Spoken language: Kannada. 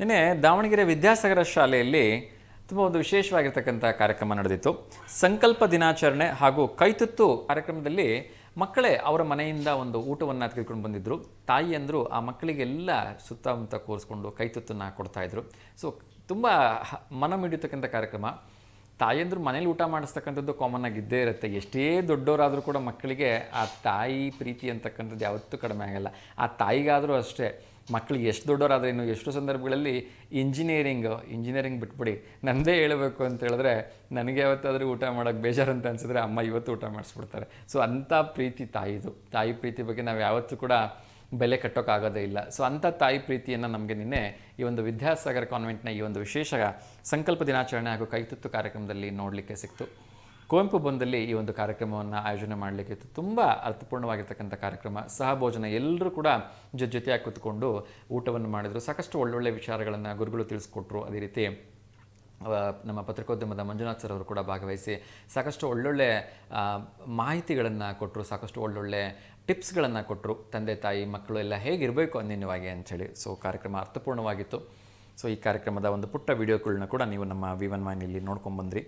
ನಿನ್ನೆ ದಾವಣಗೆರೆ ವಿದ್ಯಾಸಾಗರ ಶಾಲೆಯಲ್ಲಿ ತುಂಬ ಒಂದು ವಿಶೇಷವಾಗಿರ್ತಕ್ಕಂಥ ಕಾರ್ಯಕ್ರಮ ನಡೆದಿತ್ತು. ಸಂಕಲ್ಪ ದಿನಾಚರಣೆ ಹಾಗೂ ಕೈತುತ್ತು ಕಾರ್ಯಕ್ರಮದಲ್ಲಿ ಮಕ್ಕಳೇ ಅವರ ಮನೆಯಿಂದ ಒಂದು ಊಟವನ್ನು ತೆಗೆದುಕೊಂಡು ಬಂದಿದ್ದರು. ತಾಯಿಯಂದರು ಆ ಮಕ್ಕಳಿಗೆಲ್ಲ ಸುತ್ತಮುತ್ತ ಕೂರಿಸ್ಕೊಂಡು ಕೈತುತ್ತನ್ನು ಕೊಡ್ತಾಯಿದ್ರು. ಸೊ ತುಂಬ ಮನ ಮಿಡಿತಕ್ಕಂಥ ಕಾರ್ಯಕ್ರಮ. ತಾಯಿಯಂದ್ರು ಮನೇಲಿ ಊಟ ಮಾಡಿಸ್ತಕ್ಕಂಥದ್ದು ಕಾಮನ್ ಆಗಿ ಇದ್ದೇ ಇರುತ್ತೆ. ಎಷ್ಟೇ ದೊಡ್ಡವರಾದರೂ ಕೂಡ ಮಕ್ಕಳಿಗೆ ಆ ತಾಯಿ ಪ್ರೀತಿ ಅಂತಕ್ಕಂಥದ್ದು ಯಾವತ್ತೂ ಕಡಿಮೆ ಆಗಲ್ಲ. ಆ ತಾಯಿಗಾದರೂ ಅಷ್ಟೇ, ಮಕ್ಕಳಿಗೆ ಎಷ್ಟು ದೊಡ್ಡವರಾದ್ರೆ ಇನ್ನು ಎಷ್ಟೋ ಸಂದರ್ಭಗಳಲ್ಲಿ ಇಂಜಿನಿಯರಿಂಗ್ ಬಿಟ್ಬಿಡಿ, ನನ್ನದೇ ಹೇಳಬೇಕು ಅಂತ ಹೇಳಿದ್ರೆ ನನಗೆ ಯಾವತ್ತಾದರೂ ಊಟ ಮಾಡೋಕ್ಕೆ ಬೇಜಾರು ಅಂತ ಅನಿಸಿದ್ರೆ ಅಮ್ಮ ಇವತ್ತು ಊಟ ಮಾಡಿಸ್ಬಿಡ್ತಾರೆ. ಸೊ ಅಂಥ ಪ್ರೀತಿ ತಾಯಿದು. ತಾಯಿ ಪ್ರೀತಿ ಬಗ್ಗೆ ನಾವು ಯಾವತ್ತೂ ಕೂಡ ಬೆಲೆ ಕಟ್ಟೋಕ್ಕಾಗೋದೇ ಇಲ್ಲ. ಸೊ ಅಂಥ ತಾಯಿ ಪ್ರೀತಿಯನ್ನು ನಮಗೆ ನಿನ್ನೆ ಈ ಒಂದು ವಿದ್ಯಾಸಾಗರ ಕಾನ್ವೆಂಟ್ನ ಈ ಒಂದು ವಿಶೇಷ ಸಂಕಲ್ಪ ದಿನಾಚರಣೆ ಹಾಗೂ ಕೈತುತ್ತು ಕಾರ್ಯಕ್ರಮದಲ್ಲಿ ನೋಡಲಿಕ್ಕೆ ಸಿಕ್ತು. ಕುವೆಂಪು ಭವನದಲ್ಲಿ ಈ ಒಂದು ಕಾರ್ಯಕ್ರಮವನ್ನು ಆಯೋಜನೆ ಮಾಡಲಿಕ್ಕಿತ್ತು. ತುಂಬ ಅರ್ಥಪೂರ್ಣವಾಗಿರ್ತಕ್ಕಂಥ ಕಾರ್ಯಕ್ರಮ. ಸಹಭೋಜನ, ಎಲ್ಲರೂ ಕೂಡ ಜೊತೆಯಾಗಿ ಕೂತ್ಕೊಂಡು ಊಟವನ್ನು ಮಾಡಿದರು. ಸಾಕಷ್ಟು ಒಳ್ಳೊಳ್ಳೆ ವಿಚಾರಗಳನ್ನು ಗುರುಗಳು ತಿಳಿಸ್ಕೊಟ್ರು. ಅದೇ ರೀತಿ ನಮ್ಮ ಪತ್ರಿಕೋದ್ಯಮದ ಮಂಜುನಾಥ್ ಸರ್ ಅವರು ಕೂಡ ಭಾಗವಹಿಸಿ ಸಾಕಷ್ಟು ಒಳ್ಳೊಳ್ಳೆ ಮಾಹಿತಿಗಳನ್ನು ಕೊಟ್ಟರು, ಸಾಕಷ್ಟು ಒಳ್ಳೊಳ್ಳೆ ಟಿಪ್ಸ್ಗಳನ್ನು ಕೊಟ್ಟರು. ತಂದೆ ತಾಯಿ ಮಕ್ಕಳು ಎಲ್ಲ ಹೇಗಿರಬೇಕು ಅನ್ಯೋನ್ಯವಾಗಿ ಅಂಥೇಳಿ. ಸೊ ಕಾರ್ಯಕ್ರಮ ಅರ್ಥಪೂರ್ಣವಾಗಿತ್ತು. ಸೊ ಈ ಕಾರ್ಯಕ್ರಮದ ಒಂದು ಪುಟ್ಟ ವಿಡಿಯೋಗಳನ್ನ ಕೂಡ ನೀವು ನಮ್ಮ V1 ವಾಹಿನಿಯಲ್ಲಿ ನೋಡ್ಕೊಂಡ್ಬಂದ್ರಿ.